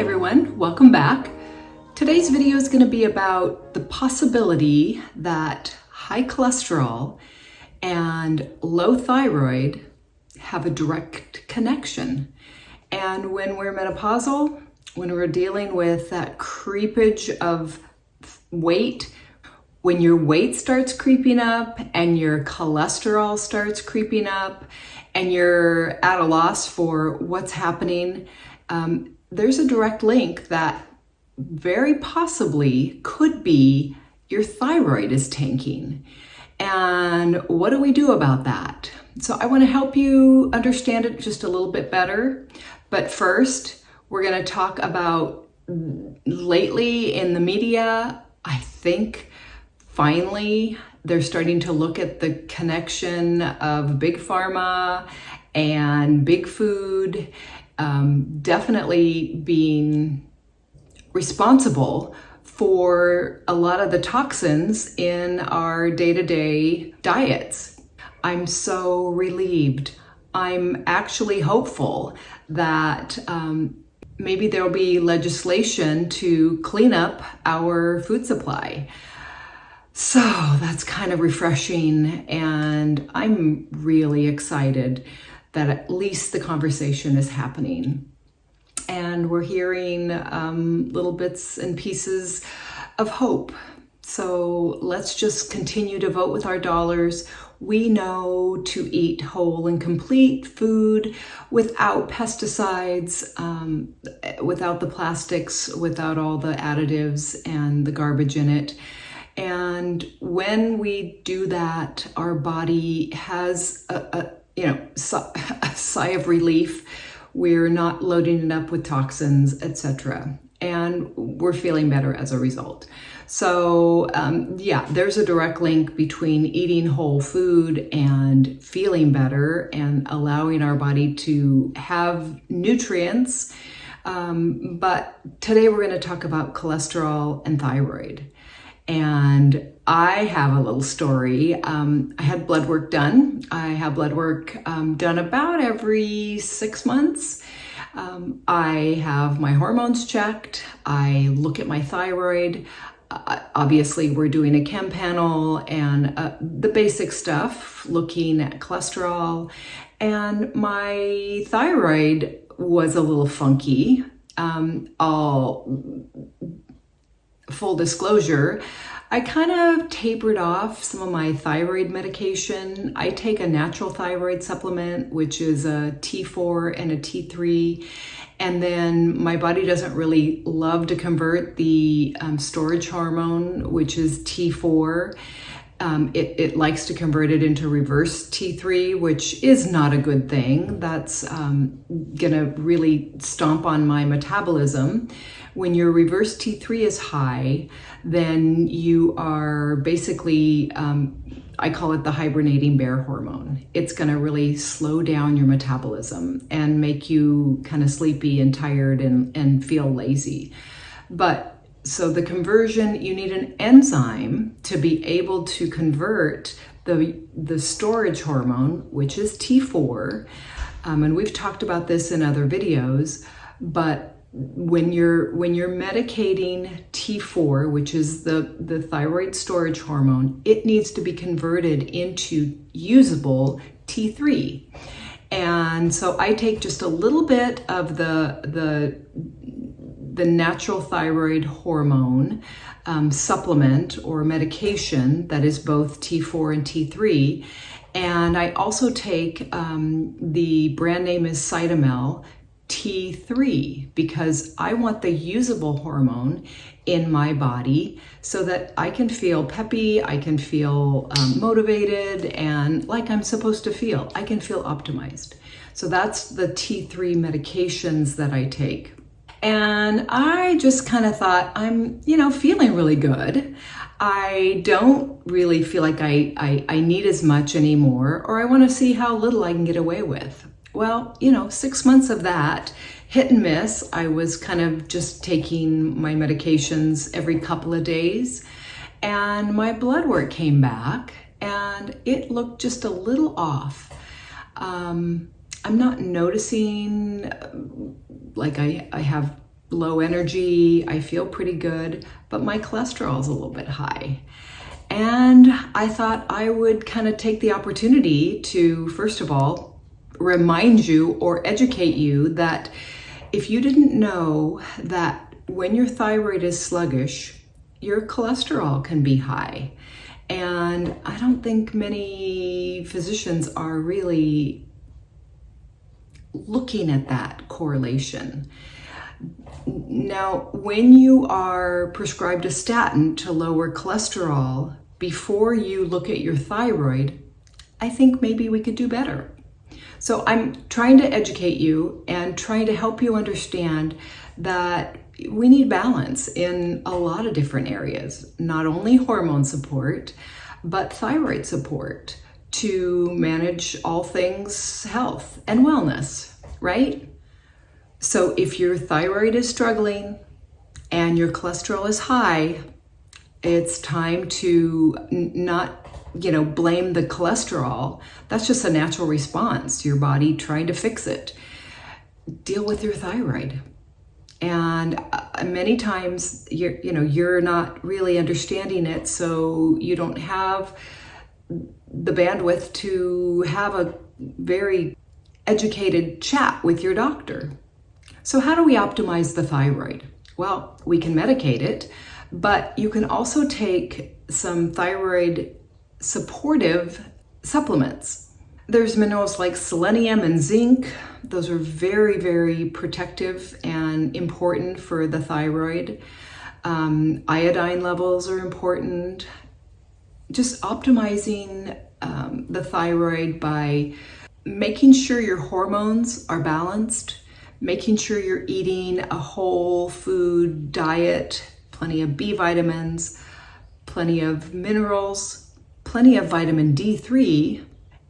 everyone, welcome back. Today's video is going to be about the possibility that high cholesterol and low thyroid have a direct connection. And when we're menopausal, when we're dealing with that creepage of weight, when your weight starts creeping up and your cholesterol starts creeping up and you're at a loss for what's happening, there's a direct link that very possibly could be your thyroid is tanking. And what do we do about that? So I want to help you understand it just a little bit better. But first, we're going to talk about lately in the media, I think finally they're starting to look at the connection of big pharma and big food definitely being responsible for a lot of the toxins in our day-to-day diets. I'm so relieved. I'm actually hopeful that maybe there'll be legislation to clean up our food supply. So that's kind of refreshing, and I'm really excited that at least the conversation is happening. And we're hearing little bits and pieces of hope. So let's just continue to vote with our dollars. We know to eat whole and complete food without pesticides, without the plastics, without all the additives and the garbage in it. And when we do that, our body has a sigh of relief. We're not loading it up with toxins, etc. And we're feeling better as a result. So there's a direct link between eating whole food and feeling better and allowing our body to have nutrients. But today we're going to talk about cholesterol and thyroid. And I have a little story. I had blood work done. I have blood work done about every 6 months. I have my hormones checked. I look at my thyroid. Obviously, we're doing a chem panel and the basic stuff, looking at cholesterol. And my thyroid was a little funky. Full disclosure, I kind of tapered off some of my thyroid medication. I take a natural thyroid supplement, which is a T4 and a T3. And then my body doesn't really love to convert the storage hormone, which is T4. It likes to convert it into reverse T3, which is not a good thing. That's gonna really stomp on my metabolism. When your reverse T3 is high, then you are basically, I call it the hibernating bear hormone. It's gonna really slow down your metabolism and make you kind of sleepy and tired and feel lazy. So the conversion, you need an enzyme to be able to convert the storage hormone, which is T4. And we've talked about this in other videos, but when you're medicating T4, which is the thyroid storage hormone, it needs to be converted into usable T3. And so I take just a little bit of the natural thyroid hormone supplement or medication that is both T4 and T3. And I also take, the brand name is Cytomel T3, because I want the usable hormone in my body so that I can feel peppy, I can feel motivated, and like I'm supposed to feel. I can feel optimized. So that's the T3 medications that I take. And I just kind of thought, I'm, feeling really good. I don't really feel like I need as much anymore, or I want to see how little I can get away with. Well, 6 months of that, hit and miss. I was kind of just taking my medications every couple of days, and my blood work came back and it looked just a little off. I'm not noticing like I have low energy, I feel pretty good, but my cholesterol is a little bit high. And I thought I would kind of take the opportunity to, first of all, remind you or educate you that if you didn't know that when your thyroid is sluggish, your cholesterol can be high. And I don't think many physicians are really looking at that correlation. Now, when you are prescribed a statin to lower cholesterol, before you look at your thyroid, I think maybe we could do better. So I'm trying to educate you and trying to help you understand that we need balance in a lot of different areas, not only hormone support, but thyroid support to manage all things health and wellness, right? So if your thyroid is struggling and your cholesterol is high, it's time to not blame the cholesterol. That's just a natural response to your body trying to fix it. Deal with your thyroid. And many times you're not really understanding it, so you don't have the bandwidth to have a very educated chat with your doctor. So how do we optimize the thyroid? Well, we can medicate it, but you can also take some thyroid supportive supplements. There's minerals like selenium and zinc. Those are very, very protective and important for the thyroid. Iodine levels are important. Just optimizing the thyroid by making sure your hormones are balanced, making sure you're eating a whole food diet, plenty of B vitamins, plenty of minerals, plenty of vitamin D3,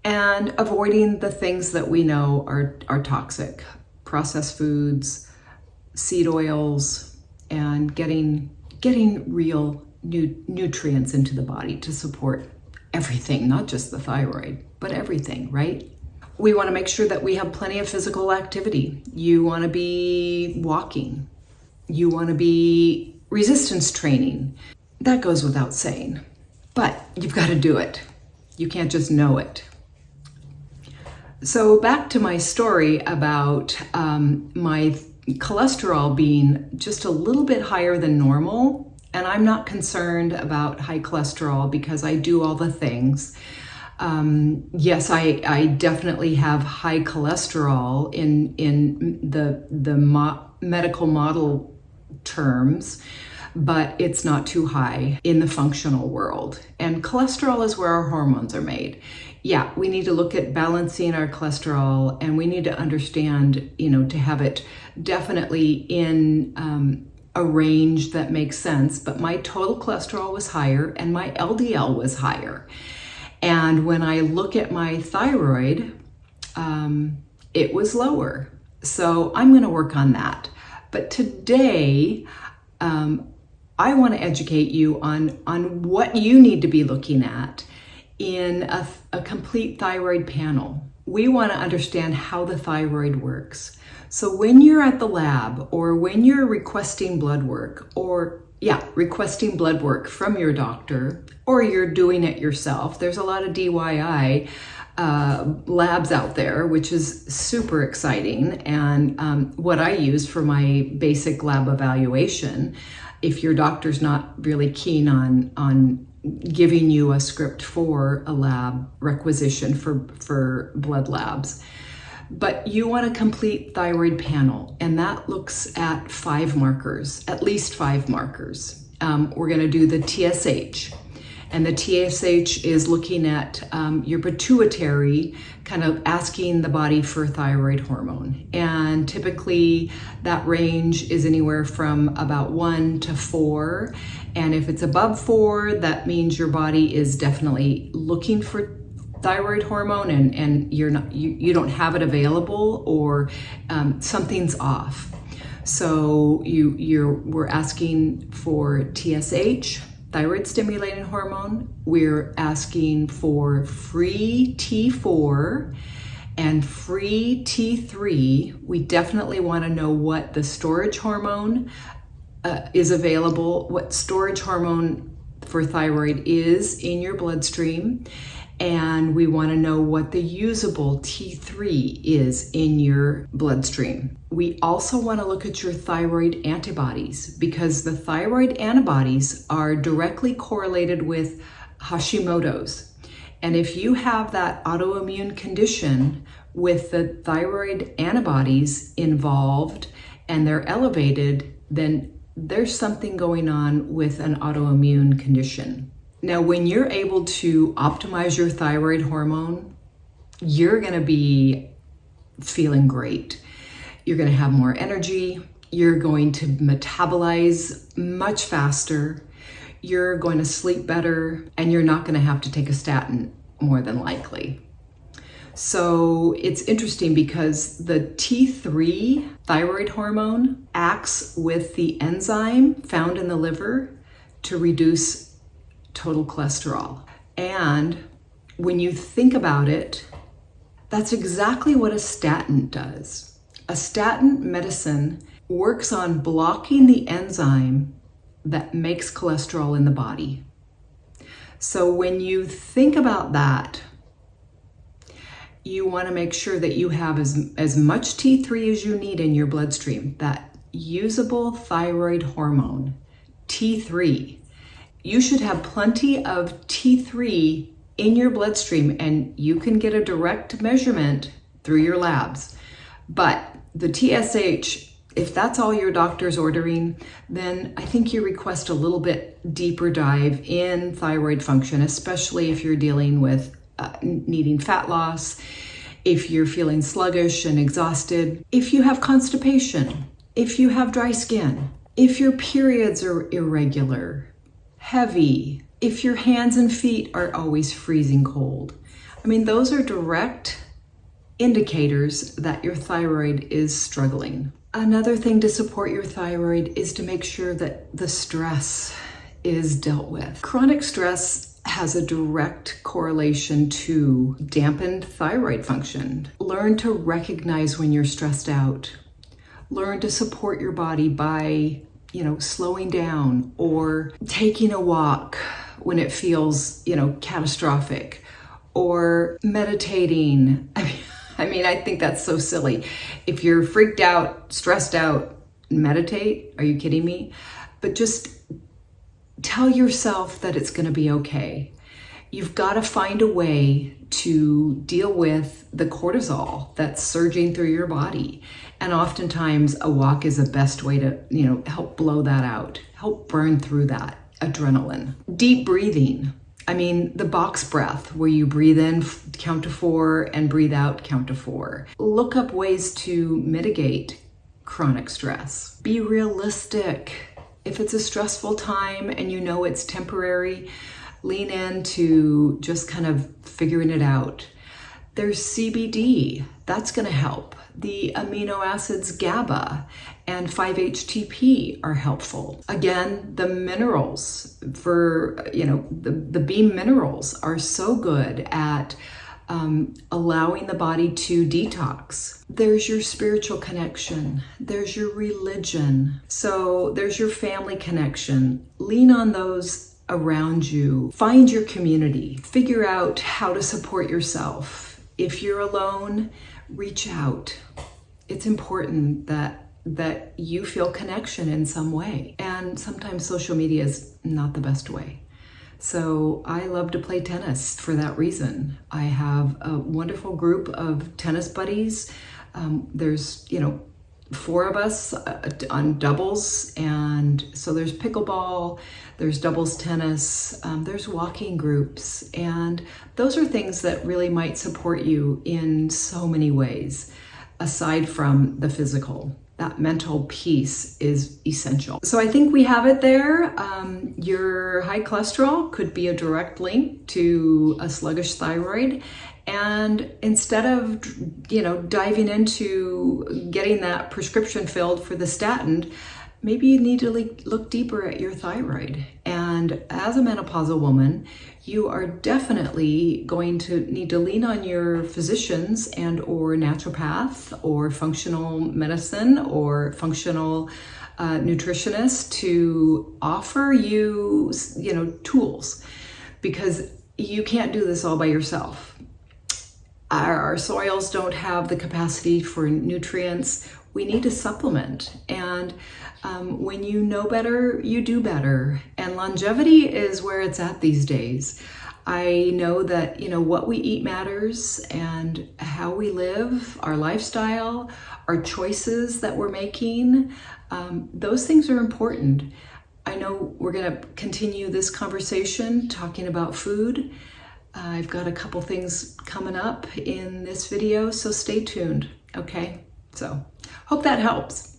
and avoiding the things that we know are toxic, processed foods, seed oils, and getting real nutrients into the body to support everything, not just the thyroid, but everything, right? We want to make sure that we have plenty of physical activity. You want to be walking. You want to be resistance training. That goes without saying, but you've got to do it. You can't just know it. So back to my story about my cholesterol being just a little bit higher than normal. And I'm not concerned about high cholesterol because I do all the things. Yes, I definitely have high cholesterol in the medical model terms, but it's not too high in the functional world. And cholesterol is where our hormones are made. Yeah, we need to look at balancing our cholesterol, and we need to understand, to have it definitely in a range that makes sense. But my total cholesterol was higher and my LDL was higher. And when I look at my thyroid, it was lower. So I'm going to work on that. But today, I want to educate you on what you need to be looking at in a complete thyroid panel. We want to understand how the thyroid works. So when you're at the lab, or when you're requesting blood work, requesting blood work from your doctor, or you're doing it yourself, there's a lot of DIY labs out there, which is super exciting. And what I use for my basic lab evaluation, if your doctor's not really keen on giving you a script for a lab requisition for blood labs, but you want a complete thyroid panel, and that looks at 5 markers, at least 5 markers. We're going to do the TSH, and the TSH is looking at your pituitary, kind of asking the body for thyroid hormone. And typically that range is anywhere from about 1 to 4. And if it's above 4, that means your body is definitely looking for thyroid hormone, and you don't have it available, or something's off. So we're asking for TSH, thyroid stimulating hormone. We're asking for free T4, And free T3, we definitely want to know what the storage hormone is available, what storage hormone for thyroid is in your bloodstream. And we want to know what the usable T3 is in your bloodstream. We also want to look at your thyroid antibodies, because the thyroid antibodies are directly correlated with Hashimoto's. And if you have that autoimmune condition with the thyroid antibodies involved and they're elevated, then there's something going on with an autoimmune condition. Now, when you're able to optimize your thyroid hormone, you're going to be feeling great. You're going to have more energy. You're going to metabolize much faster. You're going to sleep better, and you're not going to have to take a statin more than likely. So it's interesting because the T3 thyroid hormone acts with the enzyme found in the liver to reduce total cholesterol. And when you think about it, that's exactly what a statin does. A statin medicine works on blocking the enzyme that makes cholesterol in the body. So when you think about that, you want to make sure that you have as much T3 as you need in your bloodstream, that usable thyroid hormone, T3. You should have plenty of T3 in your bloodstream, and you can get a direct measurement through your labs. But the TSH, if that's all your doctor's ordering, then I think you request a little bit deeper dive in thyroid function, especially if you're dealing with needing fat loss, if you're feeling sluggish and exhausted, if you have constipation, if you have dry skin, if your periods are irregular, heavy, if your hands and feet are always freezing cold. I mean, those are direct indicators that your thyroid is struggling. Another thing to support your thyroid is to make sure that the stress is dealt with. Chronic stress has a direct correlation to dampened thyroid function. Learn to recognize when you're stressed out. Learn to support your body by, slowing down or taking a walk when it feels, catastrophic, or meditating. I think that's so silly. If you're freaked out, stressed out, meditate. Are you kidding me? But just tell yourself that it's going to be okay. You've got to find a way to deal with the cortisol that's surging through your body. And oftentimes a walk is the best way to, help blow that out, help burn through that adrenaline. Deep breathing. The box breath, where you breathe in, count to 4, and breathe out, count to 4. Look up ways to mitigate chronic stress. Be realistic. If it's a stressful time and you know it's temporary, lean into just kind of figuring it out. There's CBD, that's going to help. The amino acids GABA and 5-HTP are helpful. Again, the minerals for, the B minerals are so good at allowing the body to detox. There's your spiritual connection. There's your religion. So there's your family connection. Lean on those around you. Find your community. Figure out how to support yourself. If you're alone, reach out. It's important that you feel connection in some way. And sometimes social media is not the best way. So I love to play tennis for that reason. I have a wonderful group of tennis buddies. There's, 4 of us on doubles. And so there's pickleball, there's doubles tennis, there's walking groups. And those are things that really might support you in so many ways, aside from the physical. That mental piece is essential. So I think we have it there. Your high cholesterol could be a direct link to a sluggish thyroid. And instead of, diving into getting that prescription filled for the statin, maybe you need to look deeper at your thyroid and And as a menopausal woman, you are definitely going to need to lean on your physicians and or naturopath or functional medicine or functional nutritionist to offer you, tools, because you can't do this all by yourself. Our soils don't have the capacity for nutrients. We need to supplement. And when you know better, you do better. And longevity is where it's at these days. I know that, what we eat matters, and how we live, our lifestyle, our choices that we're making, those things are important. I know we're going to continue this conversation talking about food. I've got a couple things coming up in this video, so stay tuned, okay? So, hope that helps.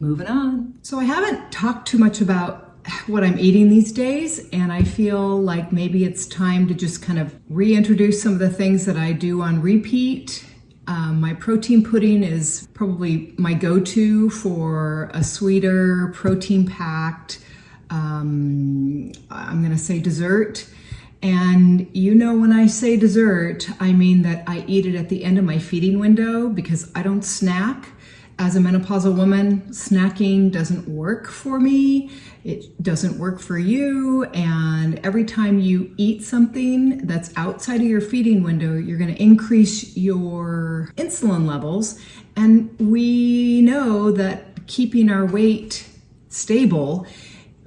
Moving on. So I haven't talked too much about what I'm eating these days, and I feel like maybe it's time to just kind of reintroduce some of the things that I do on repeat. My protein pudding is probably my go-to for a sweeter, protein-packed, I'm gonna say dessert. And when I say dessert, I mean that I eat it at the end of my feeding window because I don't snack. As a menopausal woman, snacking doesn't work for me. It doesn't work for you. And every time you eat something that's outside of your feeding window, you're going to increase your insulin levels. And we know that keeping our weight stable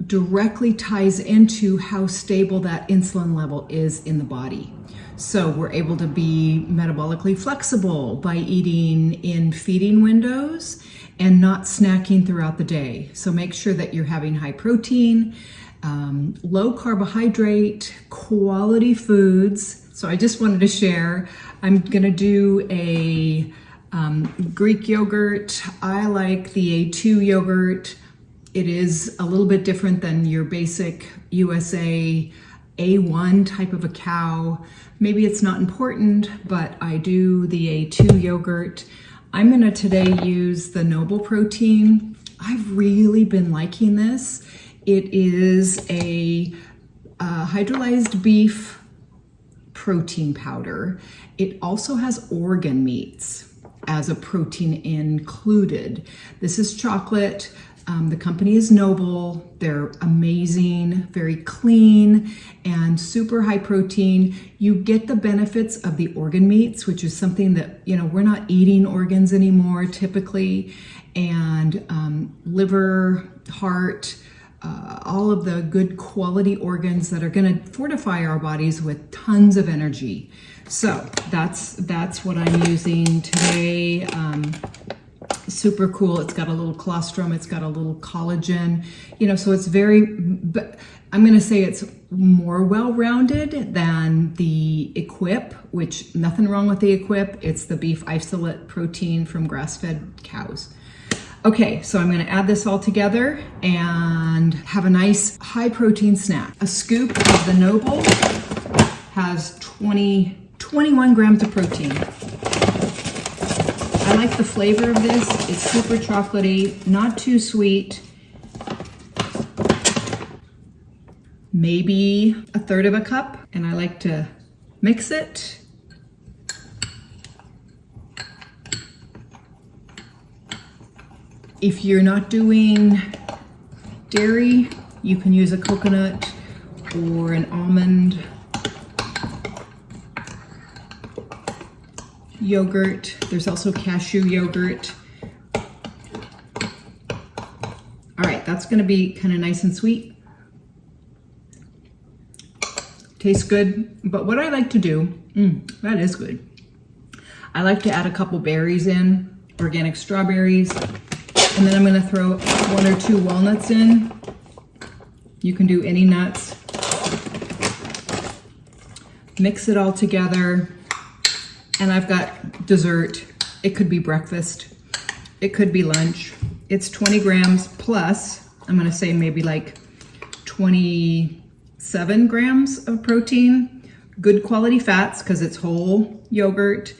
directly ties into how stable that insulin level is in the body. So we're able to be metabolically flexible by eating in feeding windows and not snacking throughout the day. So make sure that you're having high protein, low carbohydrate, quality foods. So I just wanted to share, I'm gonna do a Greek yogurt. I like the A2 yogurt. It is a little bit different than your basic USA A1 type of a cow. Maybe it's not important, but I do the A2 yogurt. I'm gonna today use the Noble protein. I've really been liking this. It is a hydrolyzed beef protein powder. It also has organ meats as a protein included. This is chocolate. The company is Noble. They're amazing, very clean, and super high protein. You get the benefits of the organ meats, which is something that, we're not eating organs anymore typically, and liver, heart, all of the good quality organs that are going to fortify our bodies with tons of energy. So that's what I'm using today. Super cool. It's got a little colostrum. It's got a little collagen, so it's but I'm going to say it's more well-rounded than the Equip, which nothing wrong with the Equip. It's the beef isolate protein from grass-fed cows. Okay, so I'm going to add this all together and have a nice high protein snack. A scoop of the Noble has 21 grams of protein. I like the flavor of this. It's super chocolatey, not too sweet. Maybe a third of a cup, and I like to mix it. If you're not doing dairy, you can use a coconut or an almond yogurt. There's also cashew yogurt. All right, that's gonna be kind of nice and sweet. Tastes good, but what I like to do, that is good. I like to add a couple berries in, organic strawberries, and then I'm gonna throw 1 or 2 walnuts in. You can do any nuts. Mix it all together. And I've got dessert. It could be breakfast. It could be lunch. It's 20 grams plus, I'm gonna say maybe like 27 grams of protein. Good quality fats because it's whole yogurt,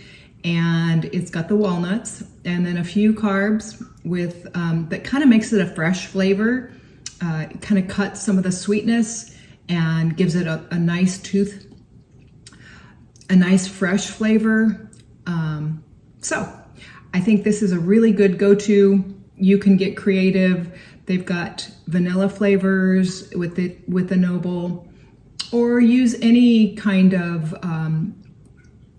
and it's got the walnuts, and then a few carbs with that kind of makes it a fresh flavor. kind of cuts some of the sweetness and gives it a nice a nice fresh flavor. So I think this is a really good go-to. You can get creative. They've got vanilla flavors with the Noble, or use any kind of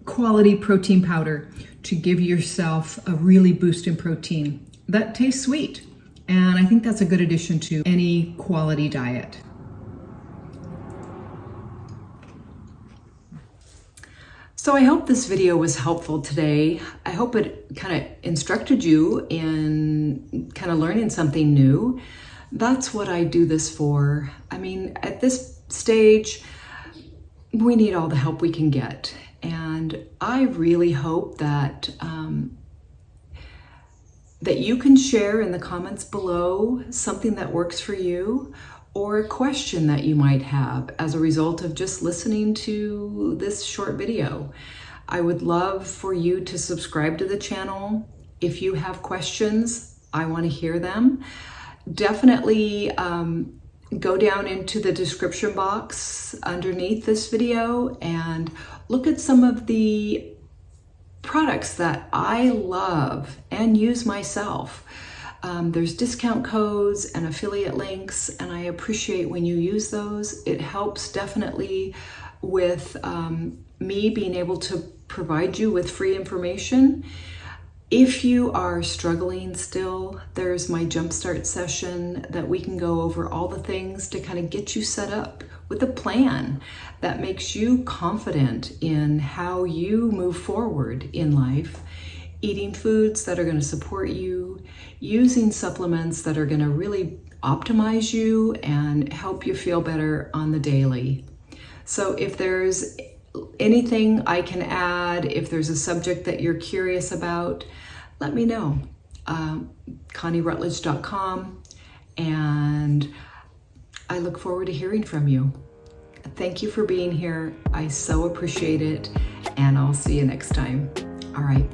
quality protein powder to give yourself a really boost in protein that tastes sweet. And I think that's a good addition to any quality diet. So I hope this video was helpful today. I hope it kind of instructed you in kind of learning something new. That's what I do this for. I mean, at this stage, we need all the help we can get. And I really hope that that you can share in the comments below something that works for you, or a question that you might have as a result of just listening to this short video. I would love for you to subscribe to the channel. If you have questions, I want to hear them. Definitely go down into the description box underneath this video and look at some of the products that I love and use myself. There's discount codes and affiliate links, and I appreciate when you use those. It helps definitely with me being able to provide you with free information. If you are struggling still, there's my Jumpstart session that we can go over all the things to kind of get you set up with a plan that makes you confident in how you move forward in life, eating foods that are going to support you, using supplements that are going to really optimize you and help you feel better on the daily. So if there's anything I can add, if there's a subject that you're curious about, let me know. ConnieRutledge.com, and I look forward to hearing from you. Thank you for being here. I so appreciate it, and I'll see you next time. All right.